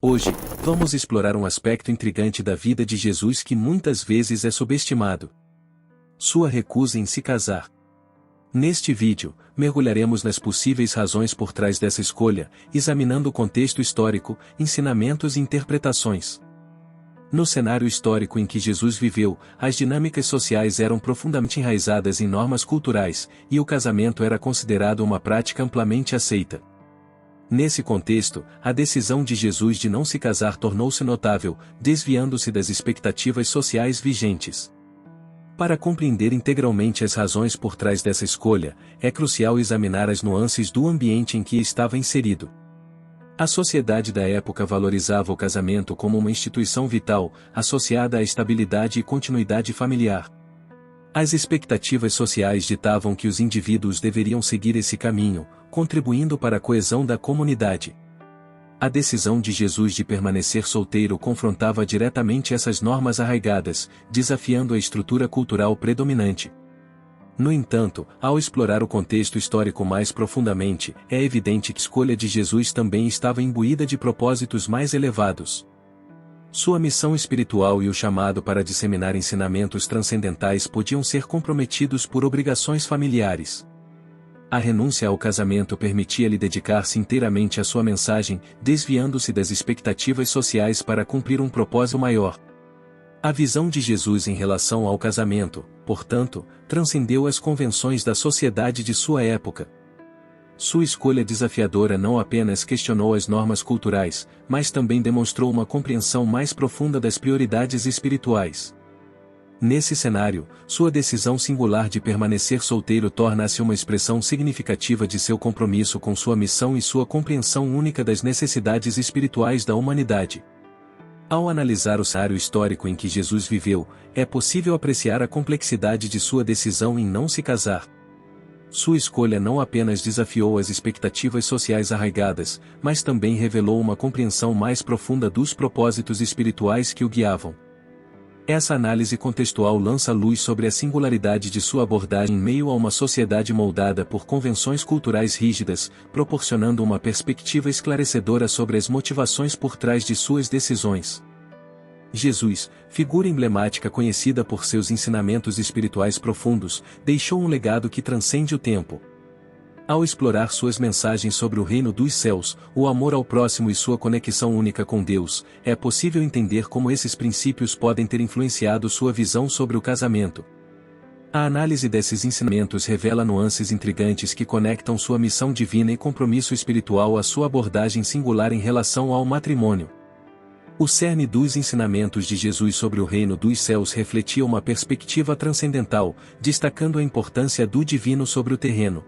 Hoje, vamos explorar um aspecto intrigante da vida de Jesus que muitas vezes é subestimado: sua recusa em se casar. Neste vídeo, mergulharemos nas possíveis razões por trás dessa escolha, examinando o contexto histórico, ensinamentos e interpretações. No cenário histórico em que Jesus viveu, as dinâmicas sociais eram profundamente enraizadas em normas culturais, e o casamento era considerado uma prática amplamente aceita. Nesse contexto, a decisão de Jesus de não se casar tornou-se notável, desviando-se das expectativas sociais vigentes. Para compreender integralmente as razões por trás dessa escolha, é crucial examinar as nuances do ambiente em que estava inserido. A sociedade da época valorizava o casamento como uma instituição vital, associada à estabilidade e continuidade familiar. As expectativas sociais ditavam que os indivíduos deveriam seguir esse caminho, contribuindo para a coesão da comunidade. A decisão de Jesus de permanecer solteiro confrontava diretamente essas normas arraigadas, desafiando a estrutura cultural predominante. No entanto, ao explorar o contexto histórico mais profundamente, é evidente que a escolha de Jesus também estava imbuída de propósitos mais elevados. Sua missão espiritual e o chamado para disseminar ensinamentos transcendentais podiam ser comprometidos por obrigações familiares. A renúncia ao casamento permitia-lhe dedicar-se inteiramente à sua mensagem, desviando-se das expectativas sociais para cumprir um propósito maior. A visão de Jesus em relação ao casamento, portanto, transcendeu as convenções da sociedade de sua época. Sua escolha desafiadora não apenas questionou as normas culturais, mas também demonstrou uma compreensão mais profunda das prioridades espirituais. Nesse cenário, sua decisão singular de permanecer solteiro torna-se uma expressão significativa de seu compromisso com sua missão e sua compreensão única das necessidades espirituais da humanidade. Ao analisar o cenário histórico em que Jesus viveu, é possível apreciar a complexidade de sua decisão em não se casar. Sua escolha não apenas desafiou as expectativas sociais arraigadas, mas também revelou uma compreensão mais profunda dos propósitos espirituais que o guiavam. Essa análise contextual lança luz sobre a singularidade de sua abordagem em meio a uma sociedade moldada por convenções culturais rígidas, proporcionando uma perspectiva esclarecedora sobre as motivações por trás de suas decisões. Jesus, figura emblemática conhecida por seus ensinamentos espirituais profundos, deixou um legado que transcende o tempo. Ao explorar suas mensagens sobre o reino dos céus, o amor ao próximo e sua conexão única com Deus, é possível entender como esses princípios podem ter influenciado sua visão sobre o casamento. A análise desses ensinamentos revela nuances intrigantes que conectam sua missão divina e compromisso espiritual à sua abordagem singular em relação ao matrimônio. O cerne dos ensinamentos de Jesus sobre o reino dos céus refletia uma perspectiva transcendental, destacando a importância do divino sobre o terreno.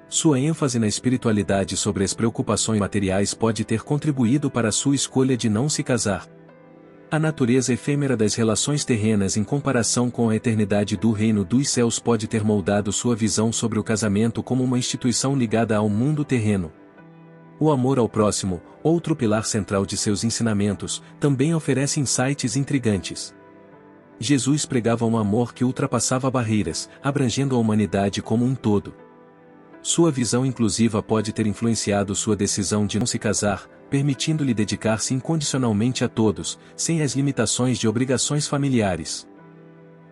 Sua ênfase na espiritualidade sobre as preocupações materiais pode ter contribuído para sua escolha de não se casar. A natureza efêmera das relações terrenas em comparação com a eternidade do reino dos céus pode ter moldado sua visão sobre o casamento como uma instituição ligada ao mundo terreno. O amor ao próximo, outro pilar central de seus ensinamentos, também oferece insights intrigantes. Jesus pregava um amor que ultrapassava barreiras, abrangendo a humanidade como um todo. Sua visão inclusiva pode ter influenciado sua decisão de não se casar, permitindo-lhe dedicar-se incondicionalmente a todos, sem as limitações de obrigações familiares.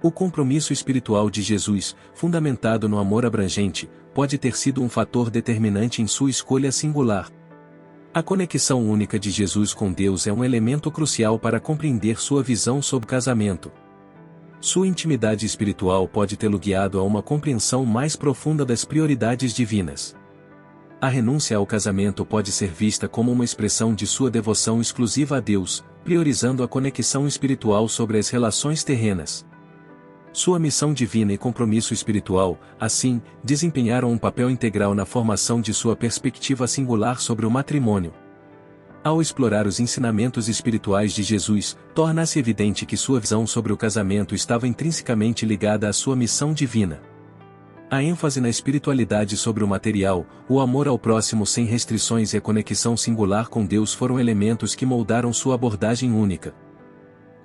O compromisso espiritual de Jesus, fundamentado no amor abrangente, pode ter sido um fator determinante em sua escolha singular. A conexão única de Jesus com Deus é um elemento crucial para compreender sua visão sobre o casamento. Sua intimidade espiritual pode tê-lo guiado a uma compreensão mais profunda das prioridades divinas. A renúncia ao casamento pode ser vista como uma expressão de sua devoção exclusiva a Deus, priorizando a conexão espiritual sobre as relações terrenas. Sua missão divina e compromisso espiritual, assim, desempenharam um papel integral na formação de sua perspectiva singular sobre o matrimônio. Ao explorar os ensinamentos espirituais de Jesus, torna-se evidente que sua visão sobre o casamento estava intrinsecamente ligada à sua missão divina. A ênfase na espiritualidade sobre o material, o amor ao próximo sem restrições e a conexão singular com Deus foram elementos que moldaram sua abordagem única.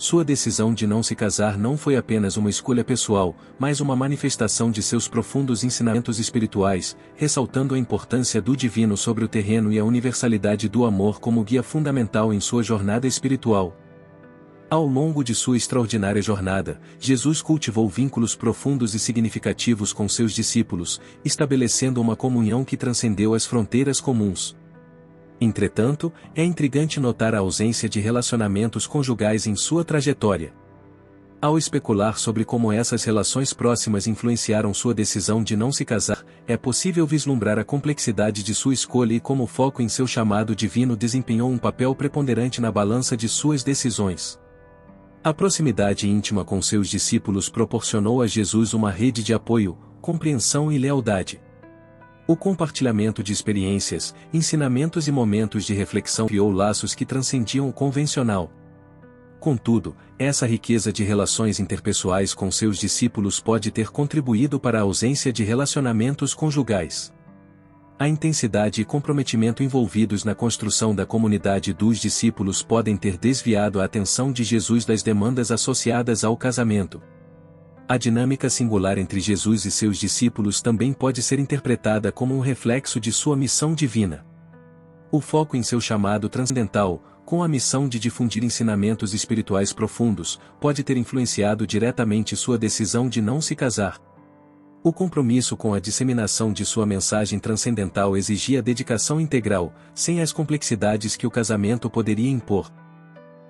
Sua decisão de não se casar não foi apenas uma escolha pessoal, mas uma manifestação de seus profundos ensinamentos espirituais, ressaltando a importância do divino sobre o terreno e a universalidade do amor como guia fundamental em sua jornada espiritual. Ao longo de sua extraordinária jornada, Jesus cultivou vínculos profundos e significativos com seus discípulos, estabelecendo uma comunhão que transcendeu as fronteiras comuns. Entretanto, é intrigante notar a ausência de relacionamentos conjugais em sua trajetória. Ao especular sobre como essas relações próximas influenciaram sua decisão de não se casar, é possível vislumbrar a complexidade de sua escolha e como o foco em seu chamado divino desempenhou um papel preponderante na balança de suas decisões. A proximidade íntima com seus discípulos proporcionou a Jesus uma rede de apoio, compreensão e lealdade. O compartilhamento de experiências, ensinamentos e momentos de reflexão criou laços que transcendiam o convencional. Contudo, essa riqueza de relações interpessoais com seus discípulos pode ter contribuído para a ausência de relacionamentos conjugais. A intensidade e comprometimento envolvidos na construção da comunidade dos discípulos podem ter desviado a atenção de Jesus das demandas associadas ao casamento. A dinâmica singular entre Jesus e seus discípulos também pode ser interpretada como um reflexo de sua missão divina. O foco em seu chamado transcendental, com a missão de difundir ensinamentos espirituais profundos, pode ter influenciado diretamente sua decisão de não se casar. O compromisso com a disseminação de sua mensagem transcendental exigia dedicação integral, sem as complexidades que o casamento poderia impor.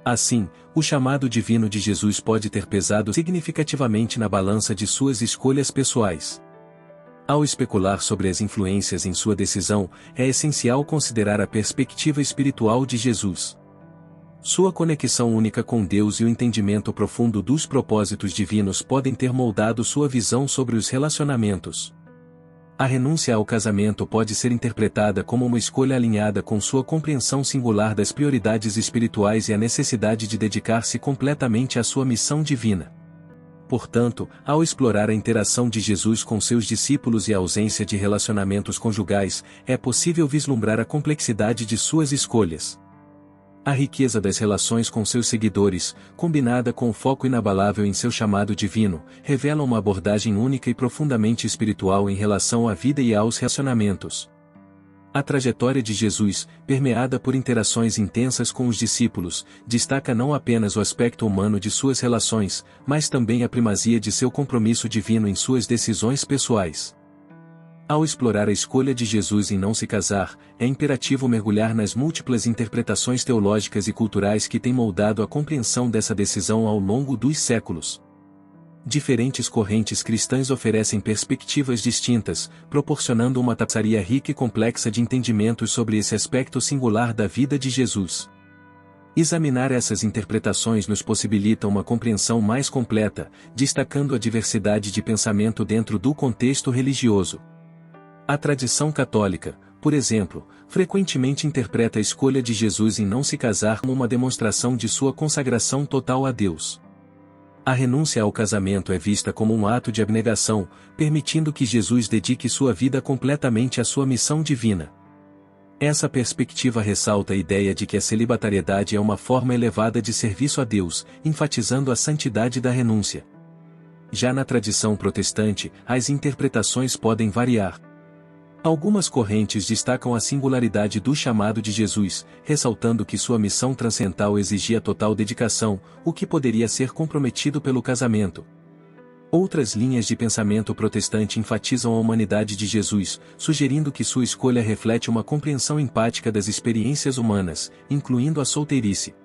Assim, o chamado divino de Jesus pode ter pesado significativamente na balança de suas escolhas pessoais. Ao especular sobre as influências em sua decisão, é essencial considerar a perspectiva espiritual de Jesus. Sua conexão única com Deus e o entendimento profundo dos propósitos divinos podem ter moldado sua visão sobre os relacionamentos. A renúncia ao casamento pode ser interpretada como uma escolha alinhada com sua compreensão singular das prioridades espirituais e a necessidade de dedicar-se completamente à sua missão divina. Portanto, ao explorar a interação de Jesus com seus discípulos e a ausência de relacionamentos conjugais, é possível vislumbrar a complexidade de suas escolhas. A riqueza das relações com seus seguidores, combinada com o foco inabalável em seu chamado divino, revela uma abordagem única e profundamente espiritual em relação à vida e aos relacionamentos. A trajetória de Jesus, permeada por interações intensas com os discípulos, destaca não apenas o aspecto humano de suas relações, mas também a primazia de seu compromisso divino em suas decisões pessoais. Ao explorar a escolha de Jesus em não se casar, é imperativo mergulhar nas múltiplas interpretações teológicas e culturais que têm moldado a compreensão dessa decisão ao longo dos séculos. Diferentes correntes cristãs oferecem perspectivas distintas, proporcionando uma tapeçaria rica e complexa de entendimentos sobre esse aspecto singular da vida de Jesus. Examinar essas interpretações nos possibilita uma compreensão mais completa, destacando a diversidade de pensamento dentro do contexto religioso. A tradição católica, por exemplo, frequentemente interpreta a escolha de Jesus em não se casar como uma demonstração de sua consagração total a Deus. A renúncia ao casamento é vista como um ato de abnegação, permitindo que Jesus dedique sua vida completamente à sua missão divina. Essa perspectiva ressalta a ideia de que a celibatariedade é uma forma elevada de serviço a Deus, enfatizando a santidade da renúncia. Já na tradição protestante, as interpretações podem variar. Algumas correntes destacam a singularidade do chamado de Jesus, ressaltando que sua missão transcendental exigia total dedicação, o que poderia ser comprometido pelo casamento. Outras linhas de pensamento protestante enfatizam a humanidade de Jesus, sugerindo que sua escolha reflete uma compreensão empática das experiências humanas, incluindo a solteirice.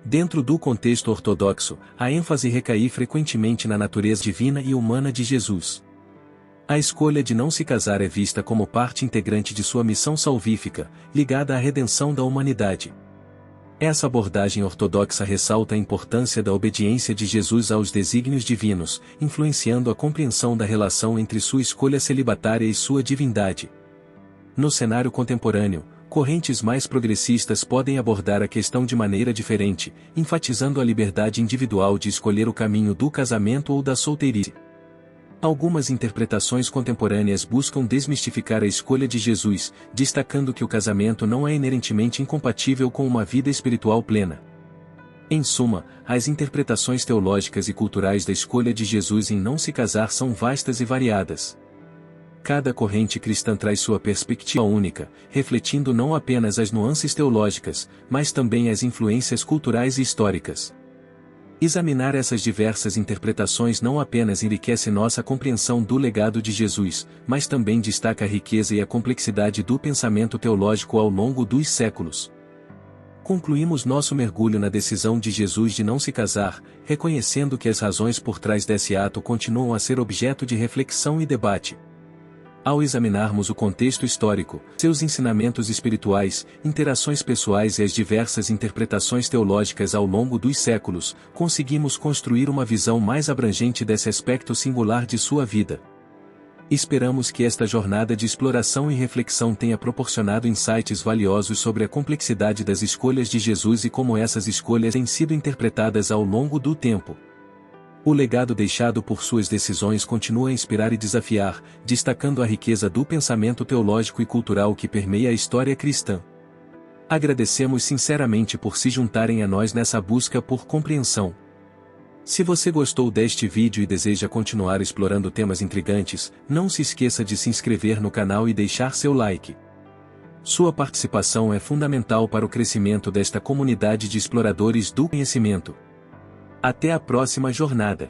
Dentro do contexto ortodoxo, a ênfase recai frequentemente na natureza divina e humana de Jesus. A escolha de não se casar é vista como parte integrante de sua missão salvífica, ligada à redenção da humanidade. Essa abordagem ortodoxa ressalta a importância da obediência de Jesus aos desígnios divinos, influenciando a compreensão da relação entre sua escolha celibatária e sua divindade. No cenário contemporâneo, correntes mais progressistas podem abordar a questão de maneira diferente, enfatizando a liberdade individual de escolher o caminho do casamento ou da solteirice. Algumas interpretações contemporâneas buscam desmistificar a escolha de Jesus, destacando que o casamento não é inerentemente incompatível com uma vida espiritual plena. Em suma, as interpretações teológicas e culturais da escolha de Jesus em não se casar são vastas e variadas. Cada corrente cristã traz sua perspectiva única, refletindo não apenas as nuances teológicas, mas também as influências culturais e históricas. Examinar essas diversas interpretações não apenas enriquece nossa compreensão do legado de Jesus, mas também destaca a riqueza e a complexidade do pensamento teológico ao longo dos séculos. Concluímos nosso mergulho na decisão de Jesus de não se casar, reconhecendo que as razões por trás desse ato continuam a ser objeto de reflexão e debate. Ao examinarmos o contexto histórico, seus ensinamentos espirituais, interações pessoais e as diversas interpretações teológicas ao longo dos séculos, conseguimos construir uma visão mais abrangente desse aspecto singular de sua vida. Esperamos que esta jornada de exploração e reflexão tenha proporcionado insights valiosos sobre a complexidade das escolhas de Jesus e como essas escolhas têm sido interpretadas ao longo do tempo. O legado deixado por suas decisões continua a inspirar e desafiar, destacando a riqueza do pensamento teológico e cultural que permeia a história cristã. Agradecemos sinceramente por se juntarem a nós nessa busca por compreensão. Se você gostou deste vídeo e deseja continuar explorando temas intrigantes, não se esqueça de se inscrever no canal e deixar seu like. Sua participação é fundamental para o crescimento desta comunidade de exploradores do conhecimento. Até a próxima jornada.